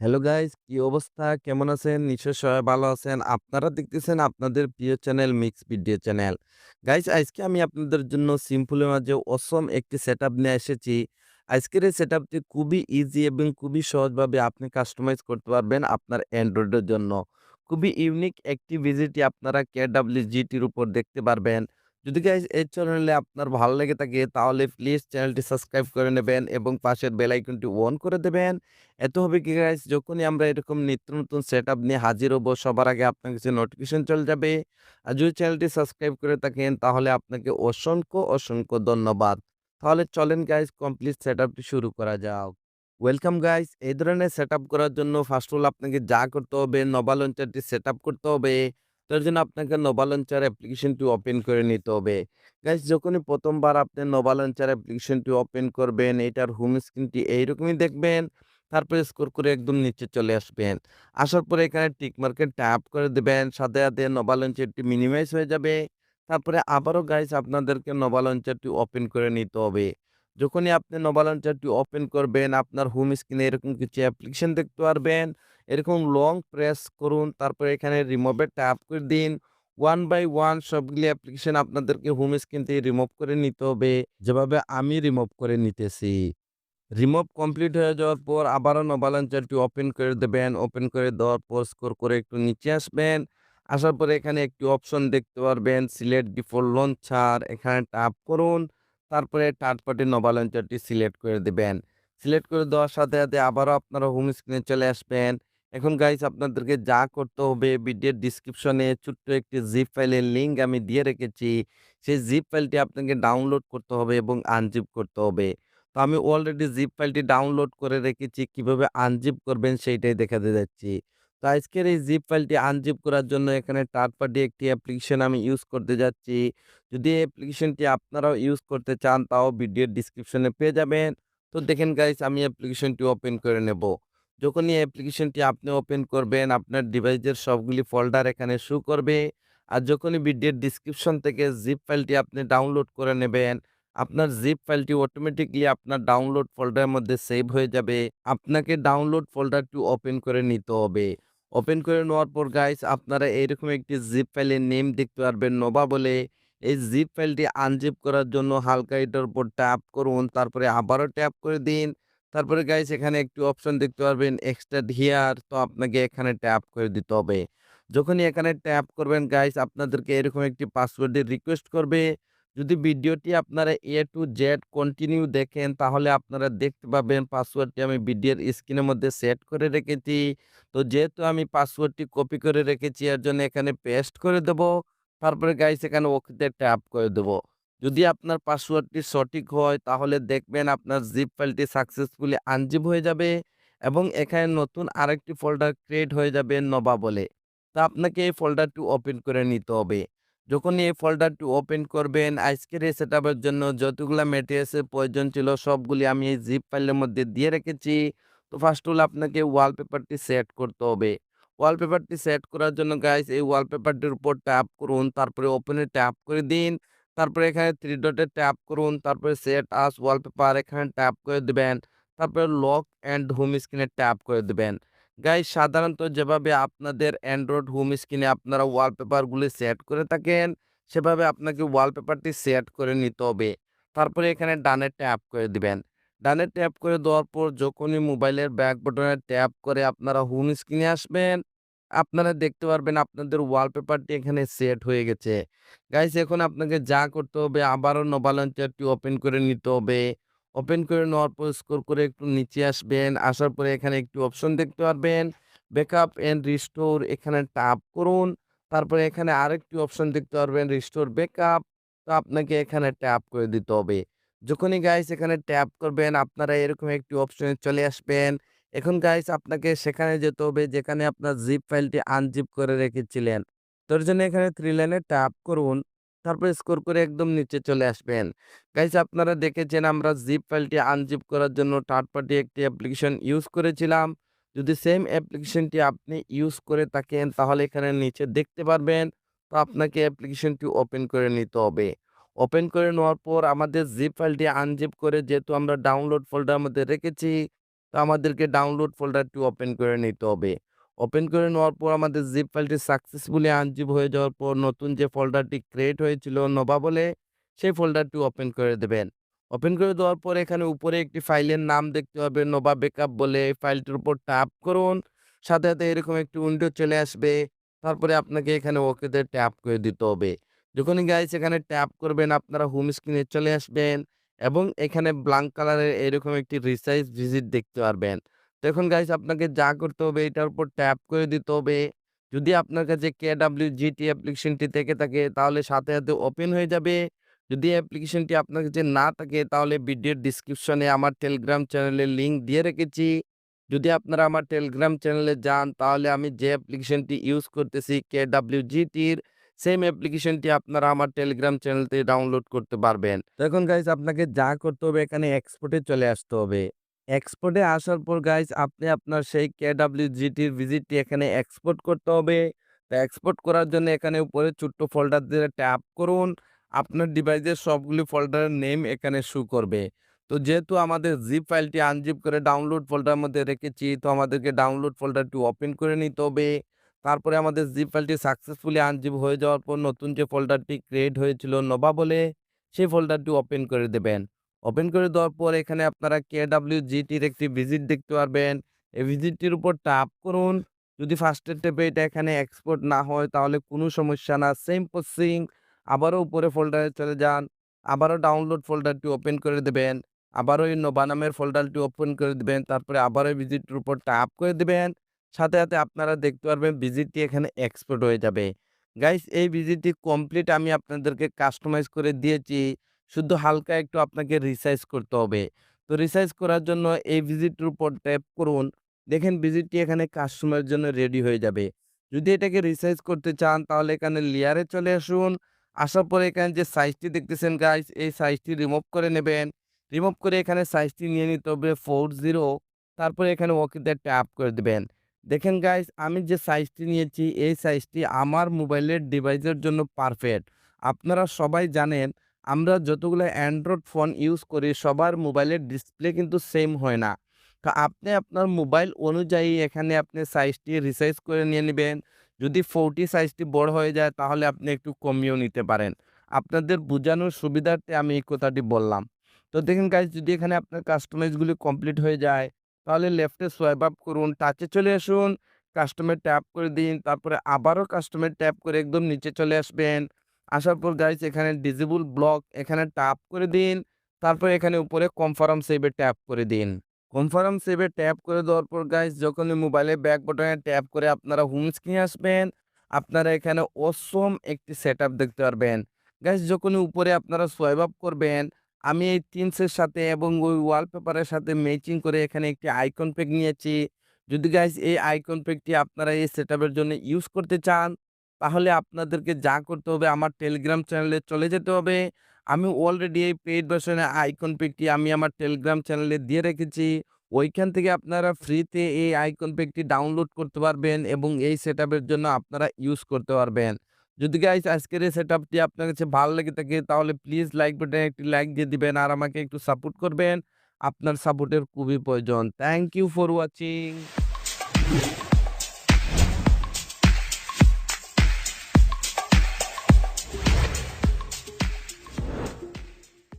Hello guys, কি অবস্থা? কেমন আছেন? নিশ্চয়ই সবাই ভালো আছেন। আপনারা দেখতেছেন আপনাদের প্রিয় channel mix video channel. Guys, আজকে আমি আপনাদের জন্য সিম্পলের মাঝে অসম একটি সেটআপ নিয়ে এসেছি। আজকের এই সেটআপটি খুবই ইজি এবং খুবই সহজভাবে আপনি কাস্টমাইজ করতে পারবেন আপনার অ্যান্ড্রয়েডের জন্য। খুবই ইউনিক একটি ভিজিটি আপনারা KWGT-র উপর দেখতে পারবেন। যদি গাইস এই চ্যানেলে আপনার ভালো লেগে থাকে তাহলে প্লিজ চ্যানেলটি সাবস্ক্রাইব করে নেবেন এবং পাশের বেল আইকনটি অন করে দেবেন। এতে হবে কি গাইস, যখনই আমরা এরকম নিত্য নতুন সেটআপ নিয়ে হাজির হব সবার আগে আপনার কাছে নোটিফিকেশন চলে যাবে। আর যদি চ্যানেলটি সাবস্ক্রাইব করে থাকেন তাহলে আপনাকে অসংখ্য ধন্যবাদ। তাহলে চলেন গাইস, কমপ্লিট সেটআপটি শুরু করা যাক। ওয়েলকাম গাইস, এই ধরনের সেটআপ করার জন্য ফার্স্ট অফ অল আপনাকে যা করতে হবে, নোভা লঞ্চারটি সেটআপ করতে হবে। তার জন্য আপনাকে নোভা লঞ্চার অ্যাপ্লিকেশনটি ওপেন করে নিতে হবে। গাইস, যখনই প্রথমবার আপনি নোভা লঞ্চার অ্যাপ্লিকেশনটি ওপেন করবেন, এটার হোম স্ক্রিনটি এইরকমই দেখবেন। তারপরে স্ক্রল করে একদম নিচে চলে আসবেন। আসার পরে এখানে টিক মার্কে ট্যাপ করে দিবেন। সাথে নোভা লঞ্চারটি মিনিমাইজ হয়ে যাবে। তারপরে আবারও গাইস আপনাদেরকে নোভা লঞ্চারটি ওপেন করে নিতে হবে। যখনই আপনি নোভা লঞ্চারটি ওপেন করবেন, আপনার হোম স্ক্রিনে এরকম কিছু অ্যাপ্লিকেশন দেখতে পারবেন। এরকম লং প্রেস করুন। তারপরে এখানে রিমুভে ট্যাপ করে দিন। ওয়ান বাই ওয়ান সবগুলি অ্যাপ্লিকেশন আপনাদেরকে হোম স্ক্রিন থেকে রিমুভ করে নিতে হবে। যেভাবে আমি রিমুভ করে নিতেছি। রিমুভ কমপ্লিট হয়ে যাওয়ার পর আবারও নোভা লঞ্চারটি ওপেন করে দেবেন। ওপেন করে দেওয়ার পর স্ক্রল করে একটু নিচে আসবেন। আসার পরে এখানে একটি অপশন দেখতে পারবেন, সিলেক্ট ডিফল্ট লঞ্চার। এখানে ট্যাপ করুন। তারপরে থার্ড পার্টি নোভা লঞ্চারটি সিলেক্ট করে দিবেন। সিলেক্ট করে দেওয়ার সাথে আবারও আপনারা হোম স্ক্রিনে চলে আসবেন। এখন গাইস আপনাদেরকে যা করতে হবে, ভিডিওর ডেসক্রিপশনে ছোট্ট একটি জিপ ফাইলের লিঙ্ক আমি দিয়ে রেখেছি। সেই জিপ ফাইলটি আপনাকে ডাউনলোড করতে হবে এবং আনজিপ করতে হবে। তো আমি অলরেডি জিপ ফাইলটি ডাউনলোড করে রেখেছি। কিভাবে আনজিপ করবেন সেইটাই দেখাতে যাচ্ছি। তো আজকের এই জিপ ফাইলটি আনজিপ করার জন্য এখানে থার্ড পার্টি একটি অ্যাপ্লিকেশন আমি ইউজ করতে যাচ্ছি। যদি এই অ্যাপ্লিকেশনটি আপনারাও ইউজ করতে চান তাও ভিডিওর ডেসক্রিপশনে পেয়ে যাবেন। তো দেখেন গাইস, আমি অ্যাপ্লিকেশনটি ওপেন করে নেব। যখনই অ্যাপ্লিকেশনটি আপনি ওপেন করবেন আপনার ডিভাইসের সবগুলি ফোল্ডার এখানে শো করবে। আর যখনই ভিডিওর ডেসক্রিপশন থেকে জিপ ফাইলটি আপনি ডাউনলোড করে নেবেন, আপনার জিপ ফাইলটি অটোমেটিকলি আপনার ডাউনলোড ফোল্ডারের মধ্যে সেভ হয়ে যাবে। আপনাকে ডাউনলোড ফোল্ডারটি ওপেন করে নিতে হবে। ওপেন করে নেওয়ার পর গাইস আপনারা এইরকম একটি জিপ ফাইলের নেম দেখতে পারবেন, নোভা বলে। এই জিপ ফাইলটি আনজিপ করার জন্য হালকা এটার উপর ট্যাপ করুন। তারপরে আবারও ট্যাপ করে দিন। তারপরে গাইস এখানে একটি অপশন দেখতে পারবেন, এক্সট্রাক্ট হিয়ার। তো আপনাকে এখানে ট্যাপ করে দিতে হবে। যখনই এখানে ট্যাপ করবেন গাইস আপনাদেরকে এরকম একটি পাসওয়ার্ডের রিকোয়েস্ট করবে। যদি ভিডিওটি আপনারা এ টু জেড কন্টিনিউ দেখেন তাহলে আপনারা দেখতে পাবেন পাসওয়ার্ডটি আমি ভিডিওর স্ক্রিনের মধ্যে সেট করে রেখেছি। তো যেহেতু আমি পাসওয়ার্ডটি কপি করে রেখেছি এর জন্য এখানে পেস্ট করে দেব। তারপরে গাইস এখানে ওকেতে ট্যাপ করে দেব। যদি আপনার পাসওয়ার্ডটি সঠিক হয় তাহলে দেখবেন আপনার জিপ ফাইলটি সাকসেসফুলি আনজিপ হয়ে যাবে এবং এখানে নতুন আরেকটি ফোল্ডার ক্রিয়েট হয়ে যাবে নোভা বলে। তো আপনাকে এই ফোল্ডারটি ওপেন করে নিতে হবে। যখনই এই ফোল্ডারটি ওপেন করবেন, আজকের এই সেটআপের জন্য যতগুলা ম্যাটেরিয়ালসের প্রয়োজন ছিল সবগুলি আমি এই জিপ ফাইলের মধ্যে দিয়ে রেখেছি। তো ফার্স্ট হলো আপনাকে ওয়ালপেপারটি সেট করতে হবে। ওয়ালপেপারটি সেট করার জন্য গাইস এই ওয়ালপেপারটির উপর ট্যাপ করুন, তারপরে ওপেনে ট্যাপ করে দিন। তারপরে এখানে 3 ডটে ট্যাপ করুন, তারপরে সেট আস ওয়ালপেপার এখানে ট্যাপ করে দিবেন। তারপরে লক অ্যান্ড হোম স্ক্রিনে ট্যাপ করে দিবেন। গাইস সাধারণত যেভাবে আপনাদের অ্যান্ড্রয়েড হোম স্ক্রিনে আপনারা ওয়ালপেপারগুলি সেট করে থাকেন, সেভাবে আপনাকে ওয়ালপেপারটি সেট করে নিতে হবে। তারপরে এখানে ডানে ট্যাপ করে দিবেন। ডানে ট্যাপ করে দেওয়ার পর যখনই মোবাইলের ব্যাক বাটনে ট্যাপ করে আপনারা হোম স্ক্রিনে আসবেন, আপনারা দেখতে পারবেন আপনাদের ওয়ালপেপারটি এখানে সেট হয়ে গেছে। গাইস এখন আপনাকে যা করতে হবে আবারও নোভা লঞ্চারটি ওপেন করে নিতে হবে। ওপেন করে নেওয়ার পর স্ক্রল করে একটু নিচে আসবেন। আসার পরে এখানে একটি অপশন দেখতে পারবেন, ব্যাকআপ এন্ড রিস্টোর। এখানে ট্যাপ করুন। তারপরে এখানে আরেকটি অপশন দেখতে পারবেন, রিস্টোর ব্যাকআপ। তো আপনাকে এখানে ট্যাপ করে দিতে হবে। যখনই গাইস এখানে ট্যাপ করবেন আপনারা এরকম একটি অপশনে চলে আসবেন। এখন গাইস আপনাকে সেখানে যেতে হবে যেখানে আপনার জিপ ফাইলটি আনজিপ করে রেখেছিলেন। তোর জন্য এখানে 3 লাইনে ট্যাপ করুন। তারপরে স্ক্রল করে একদম নিচে চলে আসবেন। গাইস আপনারা দেখেছেন আমরা জিপ ফাইলটি আনজিপ করার জন্য থার্ড পার্টি একটি অ্যাপ্লিকেশন ইউজ করেছিলাম। যদি সেম অ্যাপ্লিকেশনটি আপনি ইউজ করে থাকেন তাহলে এখানে নিচে দেখতে পারবেন। তো আপনাকে অ্যাপ্লিকেশনটি ওপেন করে নিতে হবে। ওপেন করে নেওয়ার পর আমাদের জিপ ফাইলটি আনজিপ করে যেহেতু আমরা ডাউনলোড ফোল্ডারের মধ্যে রেখেছি, তো আমাদেরকে ডাউনলোড ফোল্ডারটি ওপেন করে নিতে হবে। ওপেন করে নেওয়ার পর আমাদের জিপ ফাইলটি সাকসেসফুলি আনজিপ হয়ে যাওয়ার পর নতুন যে ফোল্ডারটি ক্রিয়েট হয়েছিল নোভা বলে, সেই ফোল্ডারটি ওপেন করে দেবেন। ওপেন করে দেওয়ার পর এখানে উপরে একটি ফাইলের নাম দেখতে পাবে নোভা ব্যাকআপ বলে, এই ফাইলটির উপর ট্যাপ করুন। সাথে, সাথে এরকম একটি উইন্ডো চলে আসবে। তারপরে আপনাকে এখানে ওকেতে ট্যাপ করে দিতে হবে। যখনই গাইস এখানে ট্যাপ করবেন আপনারা হোম স্ক্রিনে চলে আসবেন এবং এখানে ব্ল্যাঙ্ক কালারের এরকম একটি রিসাইজ ভিজিট দেখতে পারবেন। তো এখন গাইস আপনাকে যা করতে হবে এটার উপর ট্যাপ করে দিতে হবে। যদি আপনার কাছে KWGT অ্যাপ্লিকেশনটি থেকে থাকে তাহলে সাথে, সাথে ওপেন হয়ে যাবে। যদি অ্যাপ্লিকেশনটি আপনার কাছে না থাকে তাহলে ভিডিওর ডেসক্রিপশনে আমার টেলিগ্রাম চ্যানেলের লিঙ্ক দিয়ে রেখেছি। যদি আপনারা আমার টেলিগ্রাম চ্যানেলে যান তাহলে আমি যে অ্যাপ্লিকেশনটি ইউজ করতেছি KWGTর সেম অ্যাপ্লিকেশনটি আপনারা আমার টেলিগ্রাম চ্যানেল থেকে ডাউনলোড করতে পারবেন। তো এখন গাইস আপনাকে যা করতে হবে এখানে এক্সপোর্টে চলে আসতে হবে। এক্সপোর্টে আসার পর গাইস আপনি আপনার সেই KWGTর ভিজিটটি এখানে এক্সপোর্ট করতে হবে। তো এক্সপোর্ট করার জন্য এখানে উপরে ছোট্ট ফোল্ডার দিয়ে ট্যাপ করুন। আপনার ডিভাইসের সবগুলি ফোল্ডারের নেম এখানে শো করবে। তো যেহেতু আমাদের জিপ ফাইলটি আনজিপ করে ডাউনলোড ফোল্ডারের মধ্যে রেখেছি, তো আমাদেরকে ডাউনলোড ফোল্ডারটি ওপেন করে নিতে হবে। তারপরে আমাদের জিপ ফাইলটি সাকসেসফুলি আনজিপ হয়ে যাওয়ার পর নতুন যে ফোল্ডারটি ক্রিয়েট হয়েছিল নোভা বলে, সেই ফোল্ডারটি ওপেন করে দেবেন। ওপেন করে দেওয়ার পর এখানে আপনারা KWGTর একটি ভিজিট দেখতে পারবেন। এই ভিজিটটির উপর ট্যাপ করুন। যদি ফার্স্টের ট্যাপে এটা এখানে এক্সপোর্ট না হয় তাহলে কোনো সমস্যা না। সেম প্রসেসিং আবারও উপরে ফোল্ডারে চলে যান। আবারও ডাউনলোড ফোল্ডারটি ওপেন করে দেবেন। আবারও এই নোভা নামের ফোল্ডারটি ওপেন করে দিবেন। তারপরে আবারও এই ভিজিটটির উপর ট্যাপ করে দিবেন। সাথে, সাথে আপনারা দেখতে পারবেন ভিজিটটি এখানে এক্সপোর্ট হয়ে যাবে। গাইস এই ভিজিটটি কমপ্লিট আমি আপনাদেরকে কাস্টমাইজ করে দিয়েছি। শুধু হালকা একটু আপনাকে রিসাইজ করতে হবে। তো রিসাইজ করার জন্য এই ভিজিটের উপর ট্যাপ করুন। দেখেন ভিজিটটি এখানে কাস্টমারের জন্য রেডি হয়ে যাবে। যদি এটাকে রিসাইজ করতে চান তাহলে এখানে লেয়ারে চলে আসুন। আসার পরে এখানে যে সাইজটি দেখতেছেন গাইস এই সাইজটি রিমুভ করে নেবেন। রিমুভ করে এখানে সাইজটি নিয়ে নিতে হবে 40। তারপরে এখানে ওকেতে ট্যাপ করে দিবেন। দেখেন গাইস আমি যে সাইজটি নিয়েছি এই সাইজটি আমার মোবাইলের ডিভাইসের জন্য পারফেক্ট। আপনারা সবাই জানেন আমরা যতগুলো অ্যান্ড্রয়েড ফোন ইউজ করি সবার মোবাইলের ডিসপ্লে কিন্তু সেম হয় না। তো আপনি আপনার মোবাইল অনুযায়ী এখানে আপনি সাইজটি রিসাইজ করে নিয়ে নিবেন। যদি 40 সাইজটি বড় হয়ে যায় তাহলে আপনি একটু কমিয়েও নিতে পারেন। আপনাদের বোঝানোর সুবিধার্থে আমি এই কথাটি বললাম। তো দেখেন গাইস যদি এখানে আপনার কাস্টমাইজগুলি কমপ্লিট হয়ে যায় তাহলে লেফটে সোয়াইপ আপ করুন, টাচে চলে আসুন, কাস্টমে ট্যাপ করে দিন। তারপরে আবারও কাস্টমে ট্যাপ করে একদম নিচে চলে আসবেন। আসার পর গাইস এখানে ডিসেবল ব্লক এখানে ট্যাপ করে দিন। তারপরে এখানে উপরে কনফার্ম সেভ এ ট্যাপ করে দিন। কনফার্ম সেভ এ ট্যাপ করে দেওয়ার পর গাইস যখনই মোবাইলে ব্যাক বাটনে ট্যাপ করে আপনারা হোম স্ক্রিনে আসবেন, আপনারা এখানে অসম একটি সেটআপ দেখতে পারবেন। গাইস যখনই উপরে আপনারা সোয়াইপ আপ করবেন, আমি এই থিমসের সাথে এবং ওই ওয়ালপেপারের সাথে ম্যাচিং করে এখানে একটি আইকন প্যাক নিয়েছি। যদি গাইস এই আইকন প্যাকটি আপনারা এই সেটআপের জন্য ইউজ করতে চান, তাহলে আপনাদেরকে যা করতে হবে আমার টেলিগ্রাম চ্যানেলে চলে যেতে হবে। আমি অলরেডি এই পেইড ভার্সনের আইকন প্যাকটি আমি আমার টেলিগ্রাম চ্যানেলে দিয়ে রেখেছি। ওইখান থেকে আপনারা ফ্রিতে এই আইকন প্যাকটি ডাউনলোড করতে পারবেন এবং এই সেটআপের জন্য আপনারা ইউজ করতে পারবেন। যদি গাইস আজকের এই সেটআপটি আপনার কাছে ভালো লেগে থাকে তাহলে প্লিজ লাইক বাটনে একটি লাইক দিয়ে দিবেন আর আমাকে একটু সাপোর্ট করবেন। আপনার সাপোর্টের খুবই প্রয়োজন। Thank you for watching.